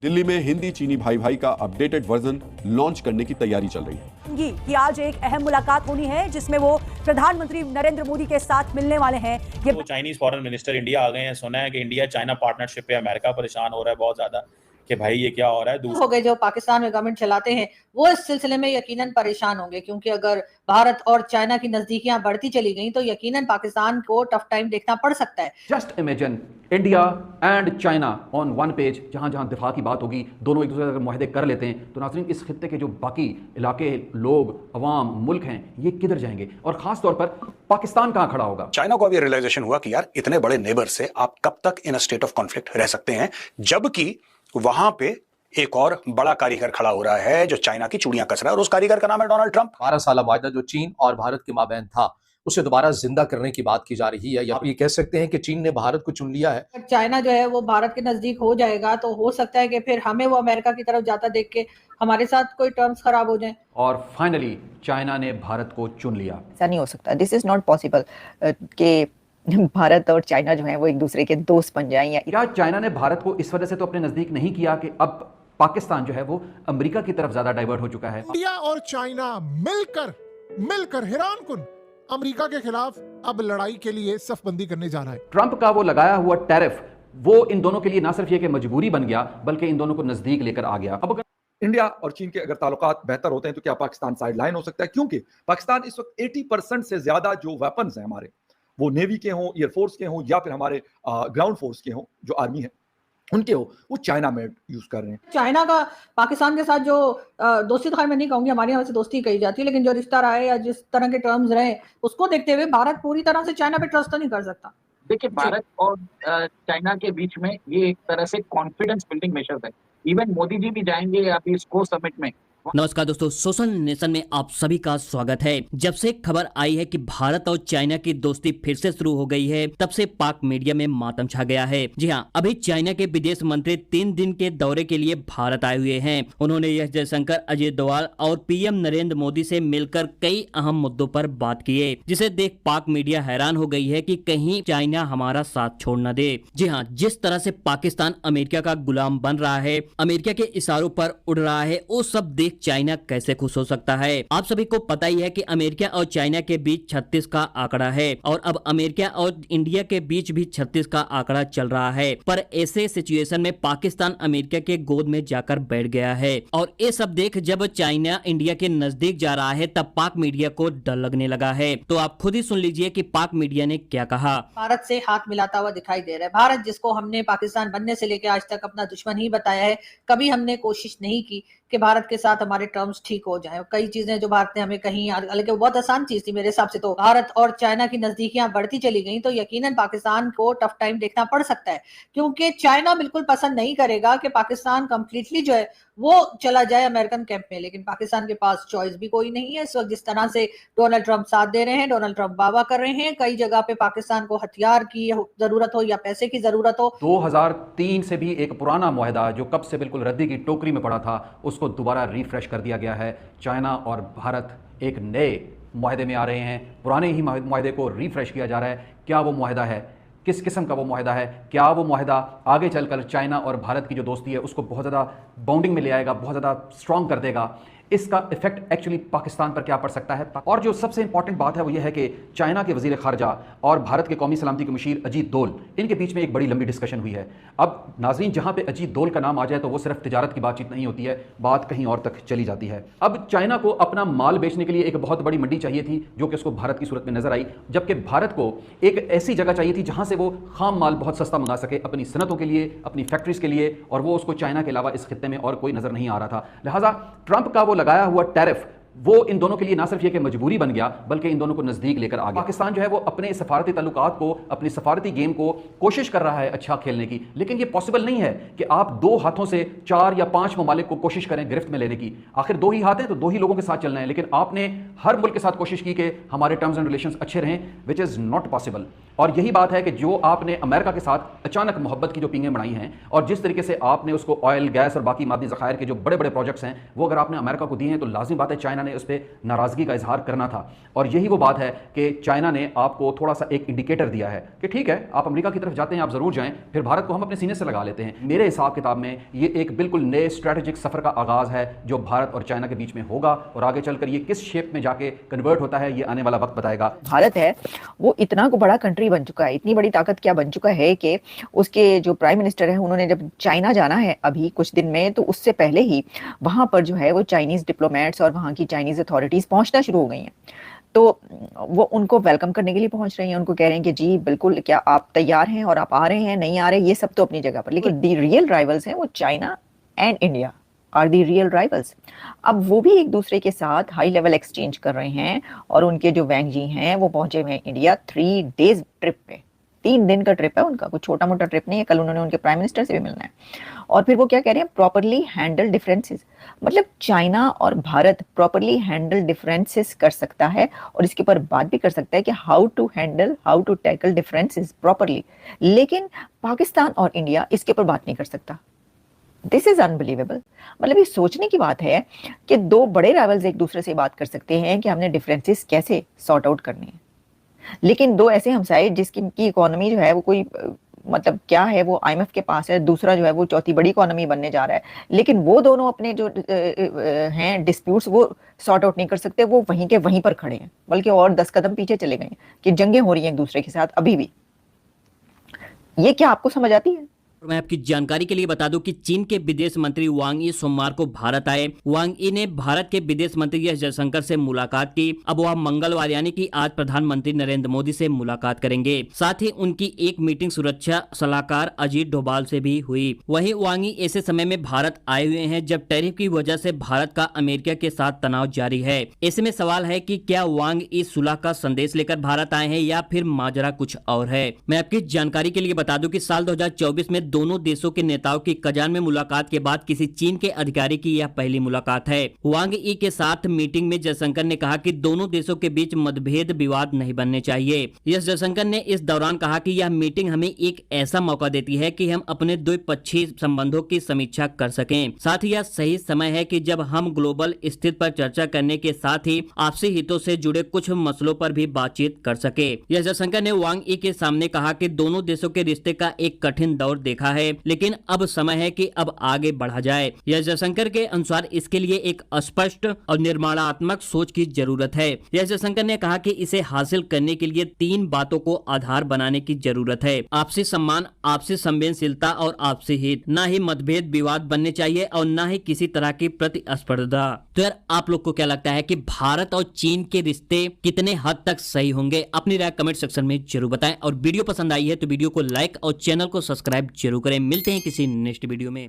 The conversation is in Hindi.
दिल्ली में हिंदी चीनी भाई भाई का अपडेटेड वर्जन लॉन्च करने की तैयारी चल रही है। कि आज एक अहम मुलाकात होनी है जिसमें वो प्रधानमंत्री नरेंद्र मोदी के साथ मिलने वाले हैं। वो चाइनीज फॉरेन मिनिस्टर इंडिया आ गए हैं। सुना है कि इंडिया चाइना पार्टनरशिप पे अमेरिका परेशान हो रहा है बहुत ज्यादा कि भाई ये क्या हो रहा है। हो गए जो पाकिस्तान में गवर्नमेंट चलाते हैं वो इस सिलसिले में यकीनन परेशान होंगे, क्योंकि अगर भारत और चाइना की नजदीकियां बढ़ती चली गई तो यकीनन पाकिस्तान को टफ टाइम देखना पड़ सकता है। Just imagine India and China on one page, जहां जहां दिफा की बात होगी, दोनों एक दूसरे से अगर मुआहदे कर लेते हैं तो नाज़रीन इस खित्ते के जो बाकी इलाके, लोग, अवाम, मुल्क हैं, ये किधर जाएंगे और खास तौर पर पाकिस्तान कहां खड़ा होगा। चाइना को अभी रियलाइजेशन हुआ कि यार इतने बड़े नेबर से आप कब तक इन स्टेट ऑफ कॉन्फ्लिक्ट रह सकते हैं, जबकि वहां पे एक और बड़ा कारीगर खड़ा हो रहा है जो चाइना की चूड़ियां कस रहा है और उस कारीगर का नाम है डोनाल्ड ट्रंप। 12 साल वायदा जो चीन और भारत के माबैन था उसे दोबारा जिंदा करने की बात की जा रही है। या आप ये कह सकते हैं कि चीन ने भारत को चुन लिया है। चाइना जो है वो भारत के नजदीक हो जाएगा तो हो सकता है कि फिर हमें वो अमेरिका की तरफ जाता देख के हमारे साथ कोई टर्म्स खराब हो जाए। और फाइनली चाइना ने भारत को चुन लिया। ऐसा नहीं हो सकता, दिस इज नॉट पॉसिबल कि भारत और चाइना जो है वो एक दूसरे के दोस्त बन जाएं। या चाइना ने भारत को इस वजह से तो अपने नजदीक नहीं किया कि अब पाकिस्तान जो है वो अमेरिका की तरफ ज्यादा डाइवर्ट हो चुका है। इंडिया और चाइना मिलकर हैरानकुन अमेरिका के खिलाफ अब लड़ाई के लिए सफबंदी करने जा रहा है। ट्रंप का वो लगाया हुआ टैरिफ वो इन दोनों के लिए ना सिर्फ ये कि मजबूरी बन गया बल्कि इन दोनों को नजदीक लेकर आ गया। अब इंडिया और चीन के अगर ताल्लुकात बेहतर होते हैं तो क्या पाकिस्तान साइड लाइन हो सकता है? क्योंकि पाकिस्तान इस वक्त 80% से ज्यादा जो वेपन्स हैं हमारे, वो नेवी के हों, एयरफोर्स के हों या फिर हमारे ग्राउंड फोर्स के हों, जो आर्मी है उनके हो, वो चाइना में यूज कर रहे हैं। चाइना का पाकिस्तान के साथ जो दोस्ती, तो मैं नहीं कहूंगी, हमारे यहाँ से दोस्ती कही जाती है, लेकिन जो रिश्ता रहा है या जिस तरह के टर्म्स रहे उसको देखते हुए भारत पूरी तरह से चाइना पे ट्रस्ट तो नहीं कर सकता। देखिए, भारत और चाइना के बीच में ये एक तरह से कॉन्फिडेंस बिल्डिंग मेजर है। इवन मोदी जी भी जाएंगे अभी इसको समिट में। नमस्कार दोस्तों, सोशल नेशन में आप सभी का स्वागत है। जब से खबर आई है कि भारत और चाइना की दोस्ती फिर से शुरू हो गई है, तब से पाक मीडिया में मातम छा गया है। जी हाँ, अभी चाइना के विदेश मंत्री 3 दिन के दौरे के लिए भारत आए हुए हैं। उन्होंने एस जयशंकर, अजय डोवाल और पीएम नरेंद्र मोदी से मिलकर कई अहम मुद्दों पर बात की है, जिसे देख पाक मीडिया हैरान हो गई है कि कहीं चाइना हमारा साथ छोड़ न दे। जी हाँ, जिस तरह से पाकिस्तान अमेरिका का गुलाम बन रहा है, अमेरिका के इशारों पर उड़ रहा है, वो सब देख चाइना कैसे खुश हो सकता है। आप सभी को पता ही है कि अमेरिका और चाइना के बीच 36 का आंकड़ा है और अब अमेरिका और इंडिया के बीच भी 36 का आंकड़ा चल रहा है। पर ऐसे सिचुएशन में पाकिस्तान अमेरिका के गोद में जाकर बैठ गया है और ये सब देख जब चाइना इंडिया के नजदीक जा रहा है तब पाक मीडिया को डर लगने लगा है। तो आप खुद ही सुन लीजिए कि पाक मीडिया ने क्या कहा। भारत से हाथ मिलाता हुआ दिखाई दे रहा है। भारत जिसको हमने पाकिस्तान बनने से लेकर आज तक अपना दुश्मन ही बताया है, कभी हमने कोशिश नहीं की कि भारत के साथ हमारे टर्म्स ठीक हो जाएं। कई चीजें जो भारत ने हमें कहीं, हालांकि वो बहुत आसान चीज थी मेरे हिसाब से, तो भारत और चाइना की नजदीकियां बढ़ती चली गई तो यकीनन पाकिस्तान को टफ टाइम देखना पड़ सकता है, क्योंकि चाइना बिल्कुल पसंद नहीं करेगा कि पाकिस्तान कंप्लीटली जो है वो चला जाए अमेरिकन कैंप में। लेकिन पाकिस्तान के पास चॉइस भी कोई नहीं है इस वक्त। जिस तरह से डोनाल्ड ट्रंप साथ दे रहे हैं, डोनाल्ड ट्रंप वाह कर रहे हैं, कई जगह पे पाकिस्तान को हथियार की जरूरत हो या पैसे की जरूरत हो। 2003 से भी एक पुराना मुआहदा जो कब से बिल्कुल रद्दी की टोकरी में पड़ा था, उसको दोबारा रिफ्रेश कर दिया गया है। चाइना और भारत एक नए मुआहदे में आ रहे हैं। पुराने ही मुआहदे को रिफ्रेश किया जा रहा है। क्या वो मुआहदा है, किस किस्म का वो मुआहदा है, क्या वो मुआहदा आगे चलकर चाइना और भारत की जो दोस्ती है उसको बहुत ज़्यादा बाउंडिंग में ले आएगा, बहुत ज़्यादा स्ट्रॉन्ग कर देगा, इसका इफेक्ट एक्चुअली पाकिस्तान पर क्या पड़ सकता है। और जो सबसे इंपॉर्टेंट बात है वो ये है कि चाइना के वजीर खारजा और भारत के कौमी सलामती के मुशीर अजीत दोल, इनके बीच में एक बड़ी लंबी डिस्कशन हुई है। अब नाजरीन, जहां पे अजीत दोल का नाम आ जाए तो वो सिर्फ तिजारत की बातचीत नहीं होती है, बात कहीं और तक चली जाती है। अब चाइना को अपना माल बेचने के लिए एक बहुत बड़ी मंडी चाहिए थी जो कि उसको भारत की सूरत में नजर आई, जबकि भारत को एक ऐसी जगह चाहिए थी जहां से वो खाम माल बहुत सस्ता मंगा सके अपनी सनतों के लिए, अपनी फैक्ट्रीज के लिए, और वो उसको चाइना के अलावा इस खित्ते में और कोई नजर नहीं आ रहा था। लिहाजा ट्रंप का वो लगाया हुआ टैरिफ वो इन दोनों के लिए ना सिर्फ ये कि मजबूरी बन गया बल्कि इन दोनों को नजदीक लेकर आ गया। पाकिस्तान जो है वो अपने सफारती ताल्लुकात को, अपनी सफारती गेम को कोशिश कर रहा है अच्छा खेलने की, लेकिन ये पॉसिबल नहीं है कि आप 2 हाथों से 4 या 5 ममालिक को कोशिश करें गिरफ्त में लेने की। आखिर 2 ही हाथ हैं तो 2 ही लोगों के साथ चलना है, लेकिन आपने हर मुल्क के साथ कोशिश की कि हमारे टर्म्स एंड रिलेशंस अच्छे रहें, विच इज़ नॉट पॉसिबल। और यही बात है कि जो आपने अमेरिका के साथ अचानक मोहब्बत की जो पींगें बनाई हैं और जिस तरीके से आपने उसको ऑयल, गैस और बाकी मादी ज़खायर के जो बड़े बड़े प्रोजेक्ट्स हैं वो अगर आपने अमेरिका को दिए हैं तो लाजिम बात है चाइना ने उस पर नाराज़गी का इजहार करना था। और यही वो बात है कि चाइना ने आपको थोड़ा सा एक इंडिकेटर दिया है कि ठीक है, आप अमेरिका की तरफ जाते हैं, आप ज़रूर जाएं, फिर भारत को हम अपने सीने से लगा लेते हैं। मेरे हिसाब किताब में ये एक बिल्कुल नए स्ट्रैटेजिक सफ़र का आगाज़ है जो भारत और चाइना के बीच में होगा, और आगे चलकर ये किस शेप में जाके कन्वर्ट होता है ये आने वाला वक्त बताएगा। भारत है वो इतना बड़ा कंट्री बन चुका है, इतनी बड़ी ताकत क्या बन चुका है कि उसके जो प्राइम मिनिस्टर है उन्होंने जब चाइना जाना है अभी कुछ दिन में, तो उससे पहले ही वहां पर जो है वो चाइनीज डिप्लोमेट्स और वहां की चाइनीज अथॉरिटीज पहुंचना शुरू हो गई हैं। तो वो उनको वेलकम करने के लिए पहुंच रही हैं, उनको कह रहे हैं कि जी बिल्कुल, क्या आप तैयार हैं और आप आ रहे हैं, नहीं आ रहे, ये सब तो अपनी जगह पर, लेकिन दी रियल राइवल्स हैं वो China and India are the real rivals. अब वो भी एक दूसरे के साथ हाई लेवल एक्सचेंज कर रहे हैं, और उनके जो वैंग जी हैं वो पहुंचे हुए हैं इंडिया 3 डेज ट्रिप पे। 3 दिन का ट्रिप है उनका, कुछ छोटा मोटा ट्रिप नहीं है। कल उन्होंने उनके प्राइम मिनिस्टर से भी मिलना है। और फिर वो क्या कह रहे हैं, प्रॉपरली हैंडल डिफरेंसेस, मतलब चाइना और भारत प्रॉपरली हैंडल डिफरेंसेस कर सकता है, और इसके ऊपर बात भी कर सकता है कि how to tackle differences properly. लेकिन पाकिस्तान और इंडिया इसके ऊपर बात नहीं कर सकता। This is unbelievable. मतलब ये सोचने की बात है कि 2 बड़े राइवल्स एक दूसरे से बात कर सकते हैं कि हमने डिफरेंसेस कैसे सॉर्ट आउट करने हैं, लेकिन 2 ऐसे हमसाए जिसकी इकोनॉमी जो है वो कोई मतलब क्या है, वो IMF के पास है, दूसरा जो है वो चौथी बड़ी इकोनॉमी बनने जा रहा है, लेकिन वो दोनों अपने जो हैं डिस्प्यूट्स वो सॉर्ट आउट नहीं कर सकते, वो वहीं के वहीं पर खड़े हैं, बल्कि और 10 कदम पीछे चले गए कि जंगें हो रही हैं एक दूसरे के साथ अभी भी। ये क्या आपको समझ आती है? मैं आपकी जानकारी के लिए बता दूं कि चीन के विदेश मंत्री वांग यी सोमवार को भारत आए। वांग यी ने भारत के विदेश मंत्री एस जयशंकर से मुलाकात की। अब वह मंगलवार यानी कि आज प्रधानमंत्री नरेंद्र मोदी से मुलाकात करेंगे। साथ ही उनकी एक मीटिंग सुरक्षा सलाहकार अजीत डोभाल से भी हुई। वहीं वांग यी ऐसे समय में भारत आए हुए हैं जब टैरिफ की वजह से भारत का अमेरिका के साथ तनाव जारी है। ऐसे में सवाल है कि क्या वांग यी सुलह का संदेश लेकर भारत आए हैं या फिर माजरा कुछ और है। मैं आपकी जानकारी के लिए बता दूं कि साल 2024 में दोनों देशों के नेताओं की कजान में मुलाकात के बाद किसी चीन के अधिकारी की यह पहली मुलाकात है। वांग यी के साथ मीटिंग में जयशंकर ने कहा कि दोनों देशों के बीच मतभेद विवाद नहीं बनने चाहिए। एस जयशंकर ने इस दौरान कहा कि यह मीटिंग हमें एक ऐसा मौका देती है कि हम अपने द्विपक्षीय संबंधों की समीक्षा कर सकें। साथ ही यह सही समय है कि जब हम ग्लोबल स्थिति पर चर्चा करने के साथ ही आपसी हितों से जुड़े कुछ मसलों पर भी बातचीत कर सके। एस जयशंकर ने वांग यी के सामने कहा कि दोनों देशों के रिश्ते का एक कठिन दौर देखा है, लेकिन अब समय है कि अब आगे बढ़ा जाए। एस जयशंकर के अनुसार इसके लिए एक स्पष्ट और निर्माणात्मक सोच की जरूरत है। एस जयशंकर ने कहा कि इसे हासिल करने के लिए 3 बातों को आधार बनाने की जरूरत है: आपसी सम्मान, आपसी संवेदनशीलता और आपसी हित। न ही मतभेद विवाद बनने चाहिए और न ही किसी तरह की प्रतिस्पर्धा। तो यार, आप लोग को क्या लगता है कि भारत और चीन के रिश्ते कितने हद तक सही होंगे? अपनी राय कमेंट सेक्शन में जरूर बताएं, और वीडियो पसंद आई है तो वीडियो को लाइक और चैनल को सब्सक्राइब जरूर करें। मिलते हैं किसी नेक्स्ट वीडियो में।